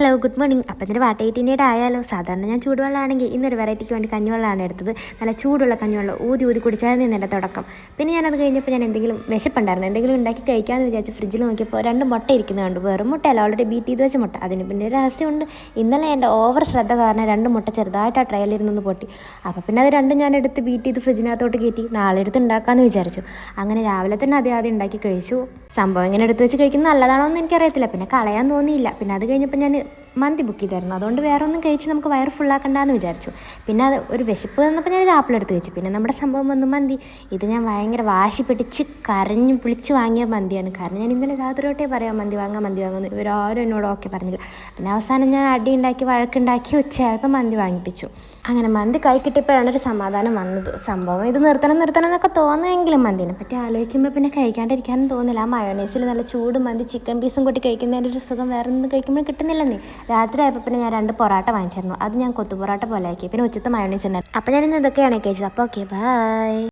Hello good morning. അപ്പം ഇതിൻ്റെ വാട്ടേറ്റിൻ്റെ ആയാലോ. സാധാരണ ഞാൻ ചൂടുവെള്ളമാണെങ്കിൽ ഇന്നൊരു വെറൈറ്റിക്ക് വേണ്ടി കഞ്ഞിവെള്ളമാണ് എടുത്തത്. നല്ല ചൂടുള്ള കഞ്ഞിവെള്ളം ഊതി കുടിച്ചായിരുന്നു എൻ്റെ തുടക്കം. പിന്നെ ഞാനത് കഴിഞ്ഞപ്പോൾ ഞാൻ എന്തെങ്കിലും വിശപ്പുണ്ടായിരുന്നു, എന്തെങ്കിലും ഉണ്ടാക്കി കഴിക്കാമെന്ന് വിചാരിച്ച് ഫ്രിഡ്ജിൽ നോക്കിയപ്പോൾ 2 മുട്ട ഇരിക്കുന്നത് കണ്ടു. വെറും മുട്ടയല്ല, ഓൾറെഡി ബീറ്റ് ചെയ്ത് വെച്ച മുട്ട. അതിന് പിന്നെ ഒരു രഹസ്യമുണ്ട്. ഇന്നലെ എൻ്റെ ഓവർ ശ്രദ്ധ കാരണം 2 മുട്ട ചെറുതായിട്ട് ആ ട്രയലിരുന്നൊന്ന് പൊട്ടി. അപ്പോൾ പിന്നെ അത് രണ്ടും ഞാൻ എടുത്ത് ബീറ്റ് ചെയ്ത് ഫ്രിഡ്ജിനകത്തോട്ട് കയറ്റി നാളെ എടുത്ത് ഉണ്ടാക്കാമെന്ന് വിചാരിച്ചു. അങ്ങനെ രാവിലെ തന്നെ ആദ്യം ഉണ്ടാക്കി കഴിച്ചു. സംഭവം ഇങ്ങനെ എടുത്ത് വെച്ച് കഴിക്കുന്നത് നല്ലതാണോ എന്ന് എനിക്കറിയത്തില്ല, പിന്നെ കളയാൻ തോന്നിയില്ല. പിന്നെ അത് കഴിഞ്ഞപ്പോൾ ഞാൻ മന്തി ബുക്ക് ചെയ്തായിരുന്നു, അതുകൊണ്ട് വേറെ ഒന്നും കഴിച്ച് നമുക്ക് വയറ് ഫുള്ളാക്കണ്ടെന്ന് വിചാരിച്ചു. പിന്നെ അത് ഒരു വിശപ്പ് വന്നപ്പോൾ ഞാൻ ഒരു ആപ്പിൾ എടുത്ത് വെച്ചു. പിന്നെ നമ്മുടെ സംഭവം വന്നു മന്തി. ഇത് ഞാൻ ഭയങ്കര വാശി പിടിച്ച് കരഞ്ഞു വിളിച്ച് വാങ്ങിയ മന്തിയാണ്. കാരണം ഞാൻ ഇന്നലെ രാത്രി തൊട്ടേ പറയാം മന്തി വാങ്ങുന്നു, ഇവരാരും എന്നോട് ഓക്കെ പറഞ്ഞില്ല. പിന്നെ അവസാനം ഞാൻ അടി ഉണ്ടാക്കി വഴക്കുണ്ടാക്കി ഉച്ചയായപ്പോൾ മന്തി വാങ്ങിപ്പിച്ചു. അങ്ങനെ മന്തി കൈ കിട്ടിയപ്പോഴാണ് ഒരു സമാധാനം വന്നത്. സംഭവം ഇത് നിർത്തണം എന്നൊക്കെ തോന്നുമെങ്കിലും മന്തിനെ പറ്റി ആലോചിക്കുമ്പോൾ പിന്നെ കഴിക്കാണ്ടിരിക്കാനും തോന്നില്ല. ആ മയോണൈസിൽ നല്ല ചൂട് മന്തി ചിക്കൻ പീസും കൂട്ടി കഴിക്കുന്നതിൻ്റെ ഒരു സുഖം വേറെ ഒന്നും കഴിക്കുമ്പോൾ കിട്ടുന്നില്ലെന്നേ. രാത്രി ആയപ്പോൾ പിന്നെ ഞാൻ 2 പൊറോട്ട വാങ്ങിച്ചായിരുന്നു. അത് ഞാൻ കൊത്തു പൊറോട്ട പോലെ ആക്കി. പിന്നെ ഉച്ചത്തെ മയോണൈസ് ഉണ്ടായിരുന്നു. അപ്പോൾ ഞാൻ ഇന്ന് ഇതൊക്കെയാണ് കഴിച്ചത്. അപ്പോൾ ഓക്കെ, ബൈ.